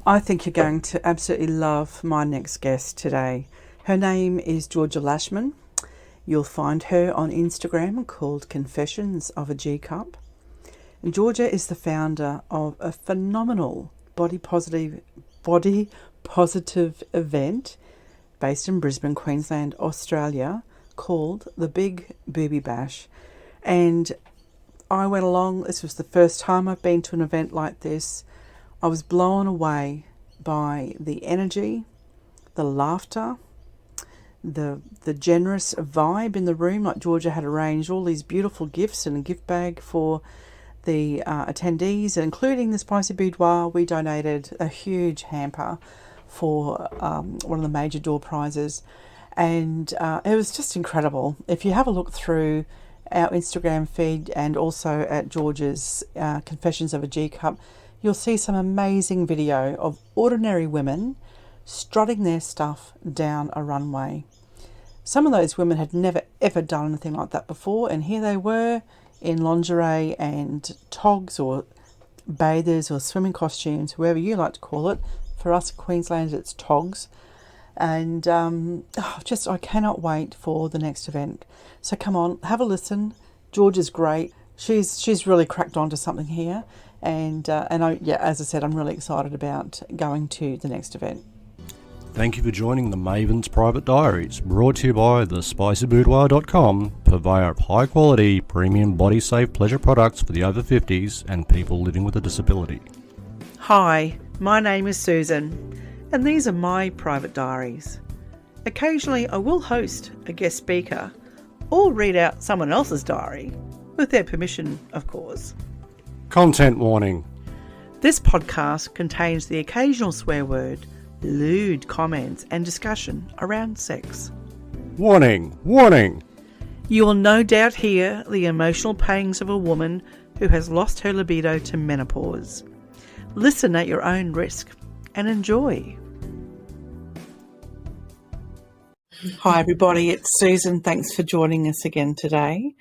I think you're going to absolutely love my next guest today. Her name is Georgia Lashman. You'll find her on Instagram called Confessions of a G Cup. And Georgia is the founder of a phenomenal body positive event based in Brisbane, Queensland, Australia, called the Big Boobie Bash. And I went along. This was the first time I've been to an event like this. I was blown away by the energy, the laughter, the generous vibe in the room. Like Georgia had arranged all these beautiful gifts in a gift bag for the attendees, including the Spicy Boudoir. We donated a huge hamper for one of the major door prizes, and it was just incredible. If you have a look through our Instagram feed and also at Georgia's Confessions of a G Cup, you'll see some amazing video of ordinary women strutting their stuff down a runway. Some of those women had never ever done anything like that before, and here they were in lingerie and togs or bathers or swimming costumes, whoever you like to call it. For us Queenslanders, it's togs. And I cannot wait for the next event. So come on, have a listen. Georgia's great. She's really cracked onto something here. And as I said, I'm really excited about going to the next event. Thank you for joining the Maven's Private Diaries, brought to you by thespicyboudoir.com, purveyor of high-quality, premium body-safe pleasure products for the over 50s and people living with a disability. Hi, my name is Susan, and these are my private diaries. Occasionally I will host a guest speaker or read out someone else's diary, with their permission, of course. Content warning. This podcast contains the occasional swear word, lewd comments and discussion around sex. Warning, warning. You will no doubt hear the emotional pangs of a woman who has lost her libido to menopause. Listen at your own risk and enjoy. Hi everybody, it's Susan. Thanks for joining us again today.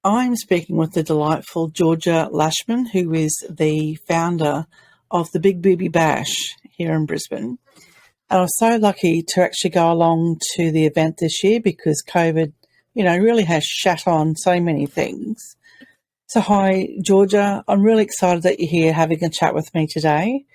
I'm speaking with the delightful Georgia Lashman, who is the founder of the Big Boobie Bash here in Brisbane. And I was so lucky to actually go along to the event this year because COVID, really has shat on so many things. So hi, Georgia. I'm really excited that you're here having a chat with me today.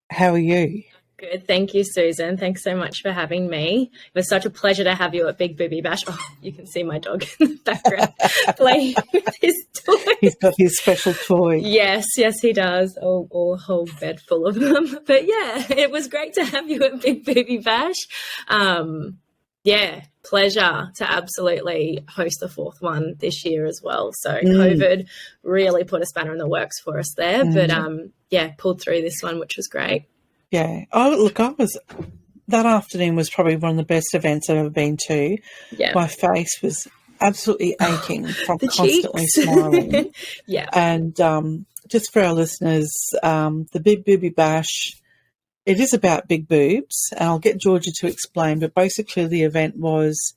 How are you? Good. Thank you, Susan. Thanks so much for having me. It was such a pleasure to have you at Big Boobie Bash. Oh, you can see my dog in the background playing with his toy. He's got his special toy. Yes, he does. A whole bed full of them. But yeah, it was great to have you at Big Boobie Bash. Pleasure to absolutely host the fourth one this year as well. So COVID really put a spanner in the works for us there. But pulled through this one, which was great. Yeah. That afternoon was probably one of the best events I've ever been to. Yeah. My face was absolutely aching from constantly smiling. Yeah. And just for our listeners, the Big Boobie Bash, it is about big boobs, and I'll get Georgia to explain, but basically the event was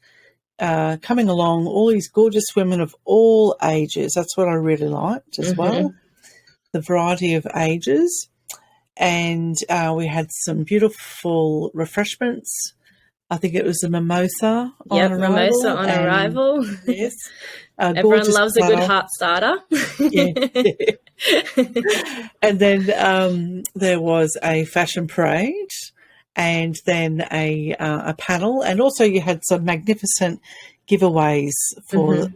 coming along, all these gorgeous women of all ages. That's what I really liked as well, the variety of ages. And we had some beautiful refreshments. I think it was a mimosa on arrival. Mimosa on arrival. Yes. Everyone loves a good heart starter. Yeah. And then there was a fashion parade and then a panel. And also you had some magnificent giveaways for,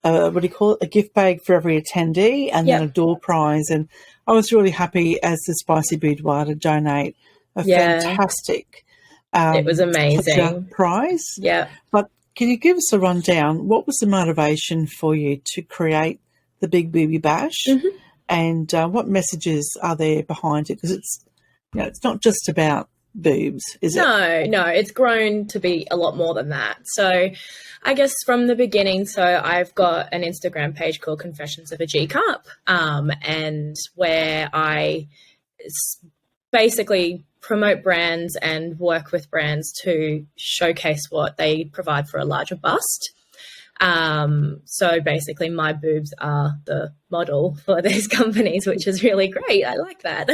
a gift bag for every attendee and then a door prize. And I was really happy as the Spicy Boudoir to donate a fantastic it was amazing prize. Yeah. But can you give us a rundown? What was the motivation for you to create the Big Boobie Bash, and what messages are there behind it? Because it's not just about boobs, is it? No, it's grown to be a lot more than that. So I guess from the beginning, so I've got an Instagram page called Confessions of a G Cup, and where I basically promote brands and work with brands to showcase what they provide for a larger bust. So basically my boobs are the model for these companies, which is really great. I like that.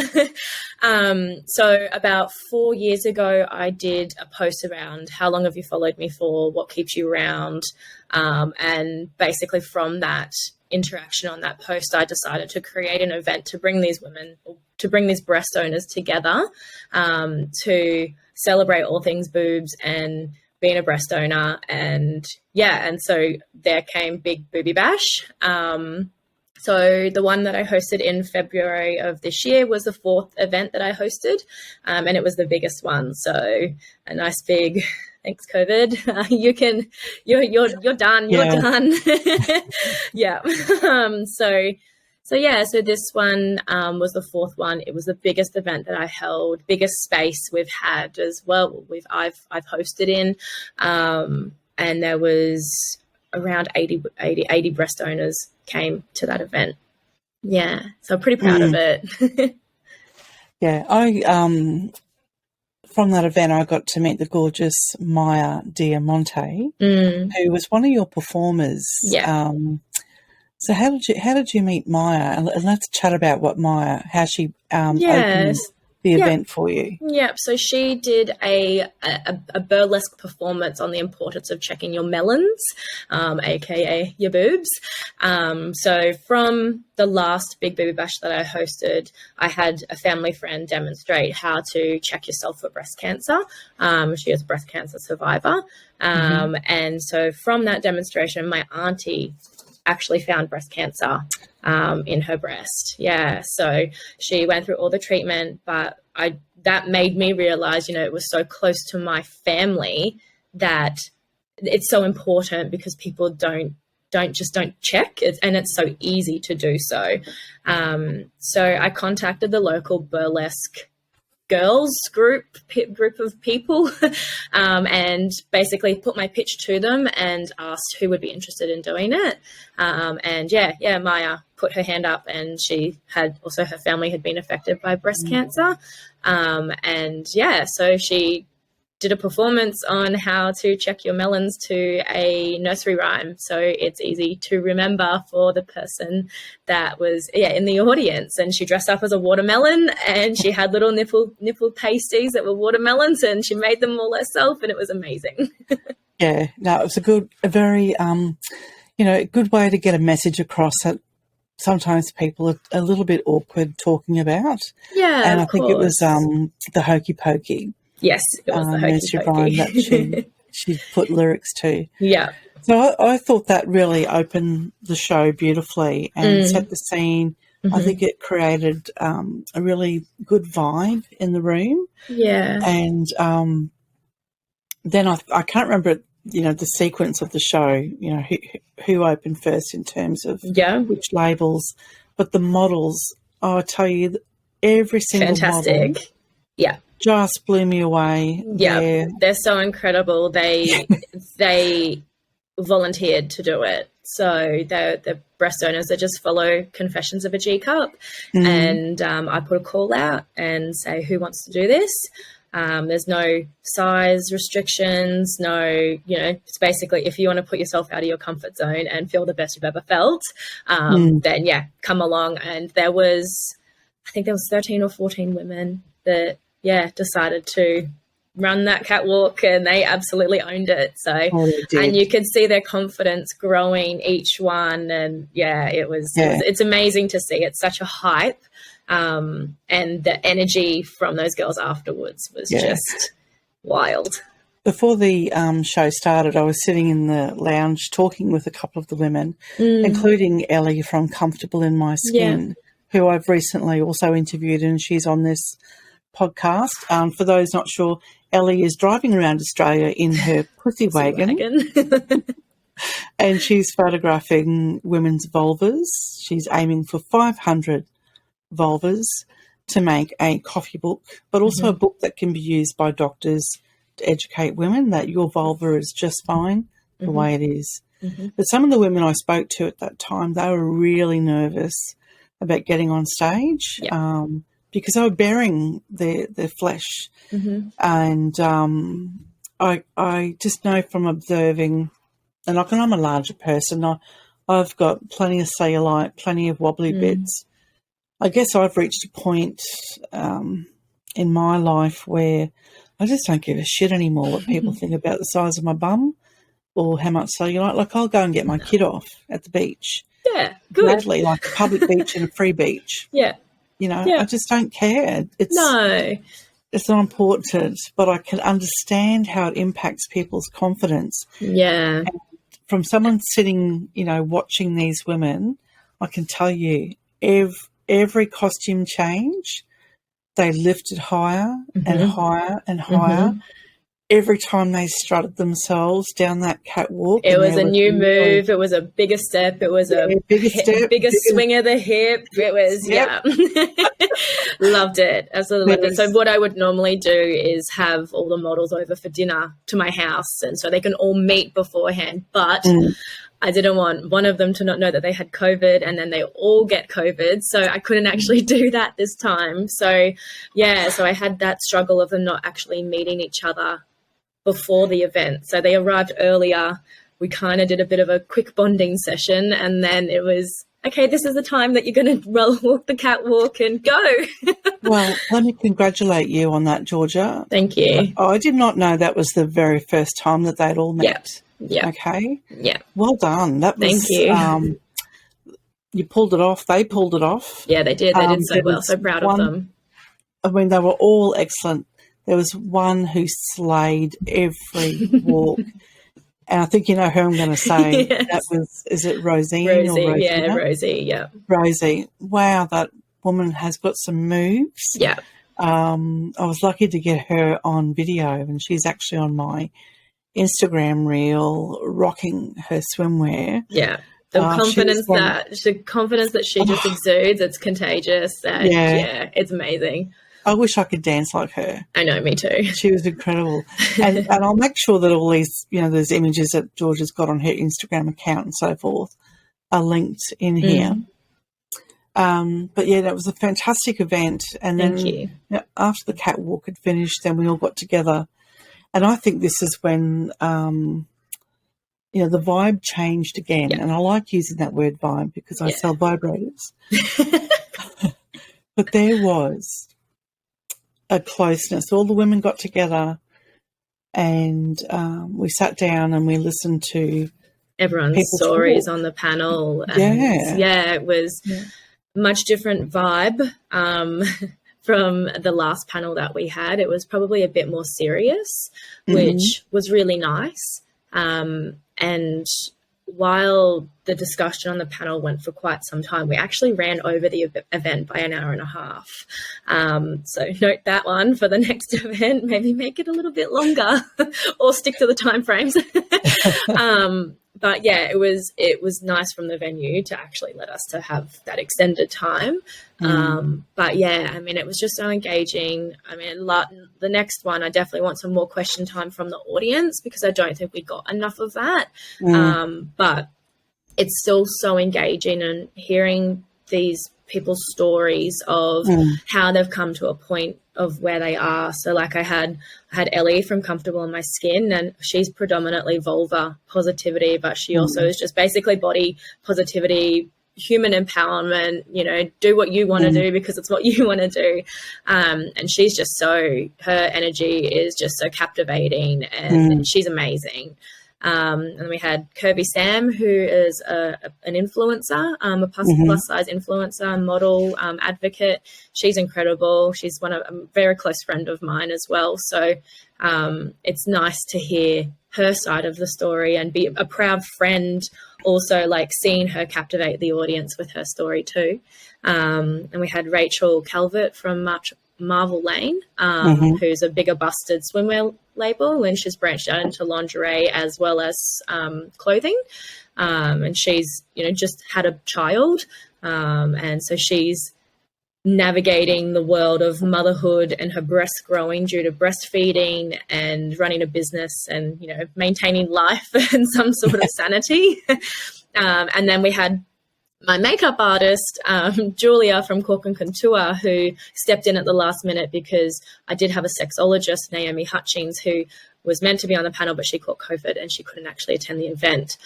So about 4 years ago, I did a post around how long have you followed me for, what keeps you around, and basically from that interaction on that post, I decided to create an event to bring these women, to bring these breast owners together, to celebrate all things boobs and being a breast owner. And so there came Big Boobie Bash. So the one that I hosted in February of this year was the 4th event that I hosted, and it was the biggest one. So a nice big thanks, COVID. You're done. You're done. Yeah. So this one was the 4th one. It was the biggest event that I held, biggest space we've had as well. I've hosted in, and there was around 80 breast owners came to that event. Yeah, so I'm pretty proud of it. Yeah, from that event, I got to meet the gorgeous Maya Monte, who was one of your performers. Yeah. So how did you meet Maya? And let's chat about how she opened the event for you. Yeah, so she did a burlesque performance on the importance of checking your melons, aka your boobs. So from the last Big Boobie Bash that I hosted, I had a family friend demonstrate how to check yourself for breast cancer. She is a breast cancer survivor. And so from that demonstration, my auntie actually found breast cancer in her breast. Yeah, so she went through all the treatment, but that made me realize, it was so close to my family that it's so important, because people don't check, and it's so easy to do so. So I contacted the local burlesque girls group of people, and basically put my pitch to them and asked who would be interested in doing it. And Maya put her hand up, and she had also, her family had been affected by breast cancer. So she did a performance on how to check your melons to a nursery rhyme, so it's easy to remember for the person that was in the audience. And she dressed up as a watermelon, and she had little nipple pasties that were watermelons, and she made them all herself, and it was amazing. It was a very good way to get a message across that sometimes people are a little bit awkward talking about. Yeah, and I think it was the Hokey Pokey. Yes, it was the Hokey Pokey that she put lyrics to. Yeah. So I thought that really opened the show beautifully and set the scene. I think it created a really good vibe in the room. Yeah. And then I can't remember, the sequence of the show, who opened first in terms of which labels, but the models, I tell you, every single fantastic model. Yeah. Just blew me away. Yeah, they're so incredible. They volunteered to do it. So the breast owners that just follow Confessions of a G Cup, and I put a call out and say, who wants to do this? There's no size restrictions, it's basically, if you want to put yourself out of your comfort zone and feel the best you've ever felt, then come along. And there was 13 or 14 women that decided to run that catwalk, and they absolutely owned it. So, and you could see their confidence growing each one. And it's amazing to see. It's such a hype. And the energy from those girls afterwards was just wild. Before the show started, I was sitting in the lounge talking with a couple of the women, including Ellie from Comfortable in My Skin, who I've recently also interviewed, and she's on this podcast. For those not sure, Ellie is driving around Australia in her pussy wagon. And she's photographing women's vulvas. She's aiming for 500 vulvas to make a coffee book, but also a book that can be used by doctors to educate women that your vulva is just fine the way it is. But some of the women I spoke to at that time, they were really nervous about getting on stage. Because they were bearing their flesh. And I just know from observing And I'm a larger person. I've got plenty of cellulite, plenty of wobbly bits. I guess I've reached a point in my life where I just don't give a shit anymore what people think about the size of my bum or how much cellulite. Like, I'll go and get my kid off at the beach. Yeah, good. Gladly, like a public beach and a free beach. Yeah. You know, Yeah. I just don't care. It's not important, but I can understand how it impacts people's confidence. Yeah. And from someone sitting, you know, watching these women, I can tell you every costume change, they lifted higher and higher and higher. Every time they strutted themselves down that catwalk. It was a new move. It was a bigger step. It was a bigger swing of the hip. It was, loved it. Absolutely loved it. So what I would normally do is have all the models over for dinner to my house, and so they can all meet beforehand. But I didn't want one of them to not know that they had COVID, and then they all get COVID. So I couldn't actually do that this time. So, so I had that struggle of them not actually meeting each other before the event. So they arrived earlier. We kind of did a bit of a quick bonding session, and then it was, okay, this is the time that you're going to walk the catwalk and go. Well, let me congratulate you on that, Georgia. Thank you. I did not know that was the very first time that they'd all met. Yeah. Okay. Yeah. Well done. That was, thank you. You pulled it off. They pulled it off. Yeah, they did. They did so well. So proud of them. I mean, they were all excellent. There was one who slayed every walk. And I think you know who I'm going to say. Yes. That was, is it Rosine? Rosie, or yeah, Rosie, yeah. Rosie. Wow, that woman has got some moves. Yeah. I was lucky to get her on video, and she's actually on my Instagram reel rocking her swimwear. Yeah. The confidence that she just exudes, it's contagious. And it's amazing. I wish I could dance like her. I know, me too. She was incredible. And I'll make sure that all these, you know, those images that Georgia's got on her Instagram account and so forth are linked in here. But yeah, that was a fantastic event. And then after the catwalk had finished, then we all got together. And I think this is when, you know, the vibe changed again. Yeah. And I like using that word vibe because I sell vibrators. But there was a closeness. All the women got together and we sat down and we listened to everyone's stories on the panel. And it was much different vibe from the last panel that we had. It was probably a bit more serious, which was really nice. And while the discussion on the panel went for quite some time, we actually ran over the event by an hour and a half. So note that one for the next event, maybe make it a little bit longer or stick to the time frames. But yeah, it was nice from the venue to actually let us to have that extended time. But yeah, I mean, it was just so engaging. I mean, the next one, I definitely want some more question time from the audience because I don't think we got enough of that. But it's still so engaging, and hearing these people's stories of how they've come to a point of where they are. So like I had Ellie from Comfortable in My Skin, and she's predominantly vulva positivity, but she also is just basically body positivity, human empowerment, you know, do what you want to do because it's what you want to do. And she's just her energy is just so captivating, and she's amazing. And we had Kirby Sam, who is an influencer, a plus size influencer, model, advocate. She's incredible. She's a very close friend of mine as well. So it's nice to hear her side of the story and be a proud friend, also like seeing her captivate the audience with her story too. And we had Rachel Calvert from Marvel Lane, who's a bigger busted swimwear label, and she's branched out into lingerie as well as clothing. And she's, you know, just had a child. And so she's navigating the world of motherhood and her breasts growing due to breastfeeding and running a business and, you know, maintaining life and some sort of sanity. And then we had my makeup artist, Julia from Cork and Contour, who stepped in at the last minute because I did have a sexologist, Naomi Hutchings, who was meant to be on the panel, but she caught COVID and she couldn't actually attend the event.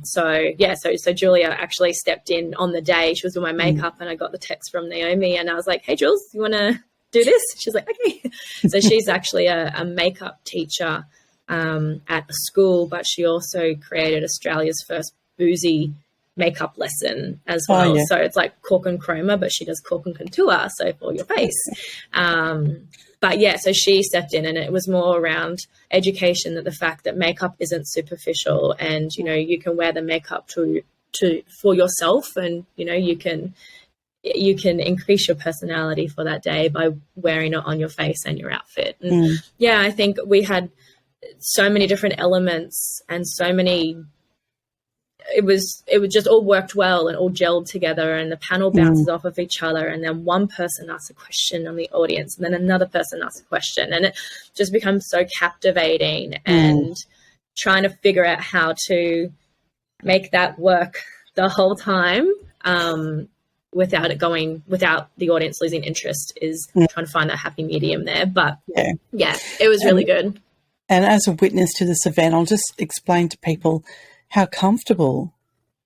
So Julia actually stepped in on the day. She was doing my makeup, and I got the text from Naomi, and I was like, "Hey, Jules, you want to do this?" She's like, "Okay." So she's actually a makeup teacher at a school, but she also created Australia's first boozy makeup lesson as well. So it's like cork and chroma, but she does cork and contour, so for your face. But yeah, so she stepped in, and it was more around education, that the fact that makeup isn't superficial, and you can wear the makeup for yourself, and you can increase your personality for that day by wearing it on your face and your outfit. And yeah, I think we had so many different elements and so many. It was just all worked well and all gelled together, and the panel bounces off of each other, and then one person asks a question on the audience, and then another person asks a question, and it just becomes so captivating and trying to figure out how to make that work the whole time without the audience losing interest is trying to find that happy medium there. But yeah, it was really good. And as a witness to this event, I'll just explain to people how comfortable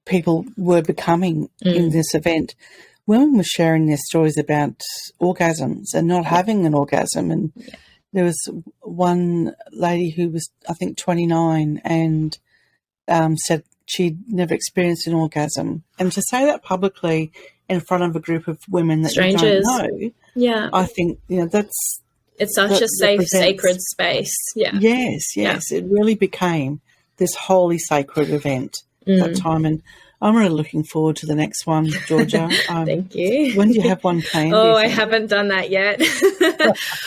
people were becoming in this event. Women were sharing their stories about orgasms and not having an orgasm. And there was one lady who was, I think, 29 and said she'd never experienced an orgasm. And to say that publicly in front of a group of women that strangers, you don't know, I think, it's such a safe, sacred space. Yeah. Yes. It really became this holy sacred event that time, and I'm really looking forward to the next one, Georgia. Thank you. When do you have one planned? I haven't done that yet.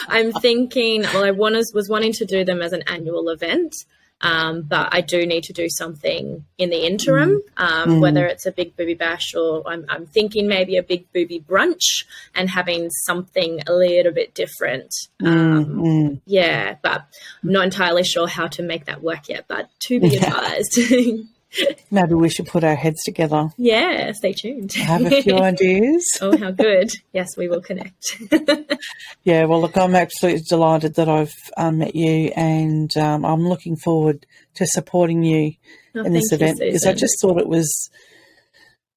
I'm thinking, I was wanting to do them as an annual event, but I do need to do something in the interim, whether it's a Big Boobie Bash, or I'm thinking maybe a Big Boobie Brunch and having something a little bit different. Yeah, but I'm not entirely sure how to make that work yet, but to be advised. Maybe we should put our heads together. Yeah, stay tuned. Have a few ideas. Oh, how good. Yes, we will connect. Yeah, well, look, I'm absolutely delighted that I've met you, and I'm looking forward to supporting you in this event, because I just thought it was,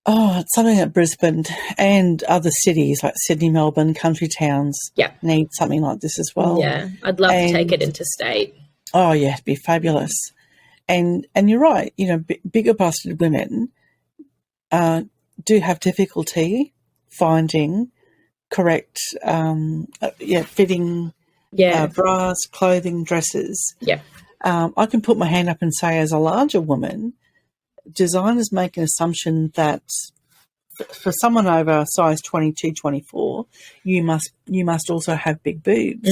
it's something that Brisbane and other cities like Sydney, Melbourne, country towns need something like this as well. Yeah, I'd love to take it interstate. Oh, yeah, it'd be fabulous. And you're right, bigger busted women do have difficulty finding correct, fitting bras, clothing, dresses. Yeah. I can put my hand up and say, as a larger woman, designers make an assumption that for someone over size 22, 24, you must also have big boobs.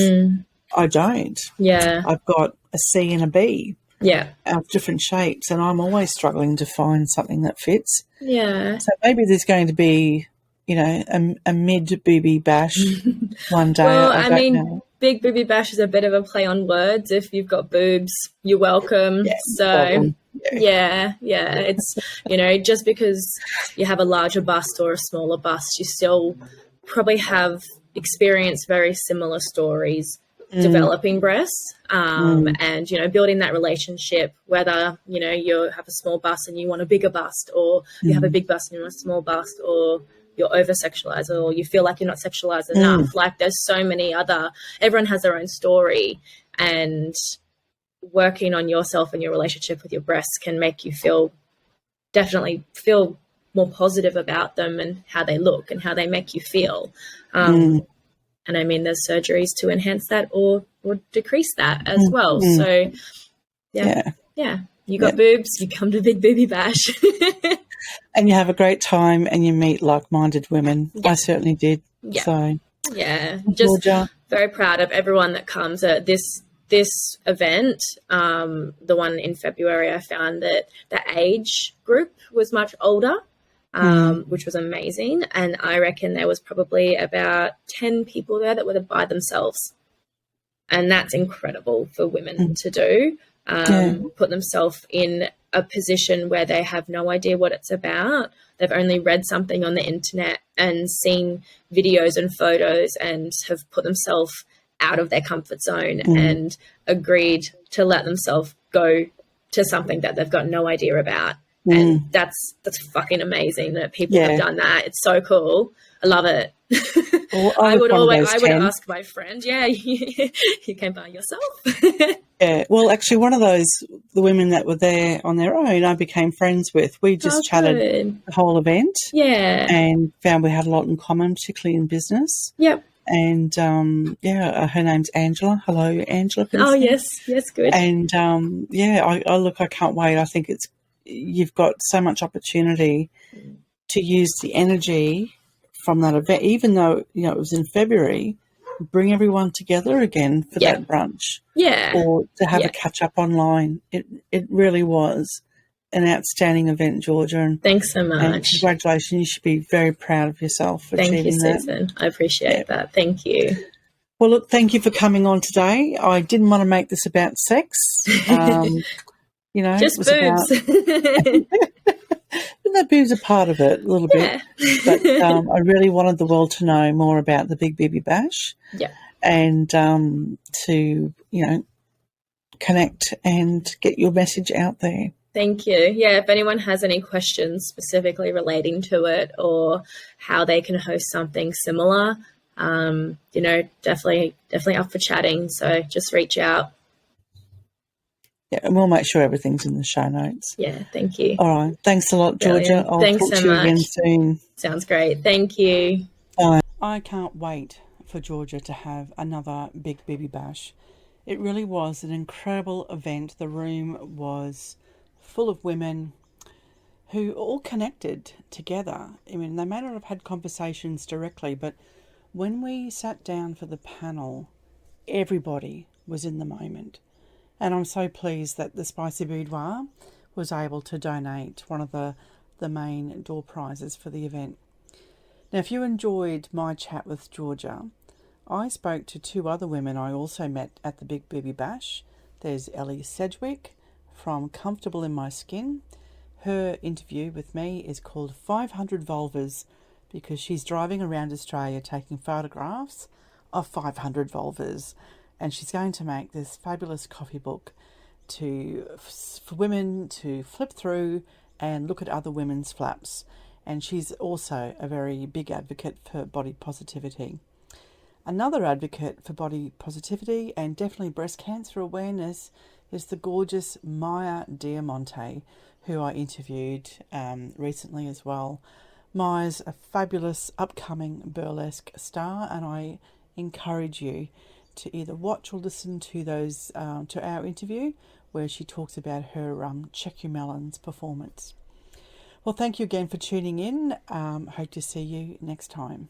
I don't. Yeah. I've got a C and a B. Yeah. Of different shapes, and I'm always struggling to find something that fits. Yeah. So maybe there's going to be, a mid-boobie bash one day. Well, I don't know. Big Boobie Bash is a bit of a play on words. If you've got boobs, you're welcome. Yes, so, welcome. Yeah. It's, just because you have a larger bust or a smaller bust, you still probably have experienced very similar stories developing breasts and building that relationship, whether you have a small bust and you want a bigger bust, or you have a big bust and you want a small bust, or you're over sexualized, or you feel like you're not sexualized enough. Like, there's so many everyone has their own story, and working on yourself and your relationship with your breasts can make you definitely feel more positive about them and how they look and how they make you feel. And I mean, there's surgeries to enhance that or decrease that as well. So, you got boobs, you come to Big Boobie Bash. And you have a great time and you meet like-minded women. I certainly did. Yeah. So, just Georgia, very proud of everyone that comes at this event. The one in February, I found that the age group was much older. Which was amazing. And I reckon there was probably about 10 people there that were by themselves. And that's incredible for women to do, put themselves in a position where they have no idea what it's about. They've only read something on the internet and seen videos and photos and have put themselves out of their comfort zone and agreed to let themselves go to something that they've got no idea about. And that's fucking amazing that people have done that. It's so cool. I love it. Well, I would I ask my friend, you came by yourself. Yeah, well, actually, one of the women that were there on their own, I became friends with. We just chatted the whole event. Yeah. And found we had a lot in common, particularly in business. Yep. And, her name's Angela. Hello, Angela. Oh, yes, good. And, I can't wait. I think you've got so much opportunity to use the energy from that event, even though, it was in February, bring everyone together again for that brunch. Yeah. Or to have a catch-up online. It really was an outstanding event, Georgia. And thanks so much. And congratulations. You should be very proud of yourself for achieving that. Thank you, Susan. I appreciate that. Thank you. Well, look, thank you for coming on today. I didn't want to make this about sex. Just it was boobs. The boobs are part of it a little bit. But I really wanted the world to know more about the Big Boobie Bash. Yeah. And to, connect and get your message out there. Thank you. Yeah, if anyone has any questions specifically relating to it or how they can host something similar, definitely up for chatting. So just reach out. Yeah, and we'll make sure everything's in the show notes. Yeah, thank you. All right. Thanks a lot, Georgia. I'll talk to you again soon. Sounds great. Thank you. Bye. I can't wait for Georgia to have another Big Boobie Bash. It really was an incredible event. The room was full of women who all connected together. I mean, they may not have had conversations directly, but when we sat down for the panel, everybody was in the moment. And I'm so pleased that the Spicy Boudoir was able to donate one of the main door prizes for the event. Now, if you enjoyed my chat with Georgia, I spoke to two other women I also met at the Big Boobie Bash. There's Ellie Sedgwick from Comfortable in My Skin. Her interview with me is called 500 Vulvas because she's driving around Australia taking photographs of 500 vulvas. And she's going to make this fabulous copy book for women to flip through and look at other women's flaps. And she's also a very big advocate for body positivity. Another advocate for body positivity and definitely breast cancer awareness is the gorgeous Maya Monte, who I interviewed recently as well. Maya's a fabulous upcoming burlesque star, and I encourage you to either watch or listen to to our interview where she talks about her Check Your Melons performance. Well, thank you again for tuning in. Hope to see you next time.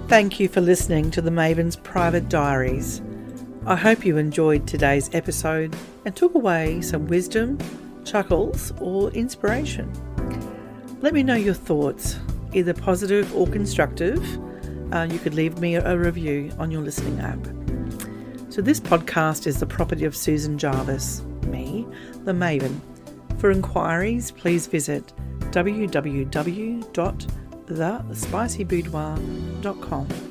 Thank you for listening to the Maven's Private Diaries. I hope you enjoyed today's episode and took away some wisdom, chuckles, or inspiration. Let me know your thoughts, either positive or constructive. You could leave me a review on your listening app. So this podcast is the property of Susan Jarvis, me, the Maven. For inquiries, please visit www.thespicyboudoir.com.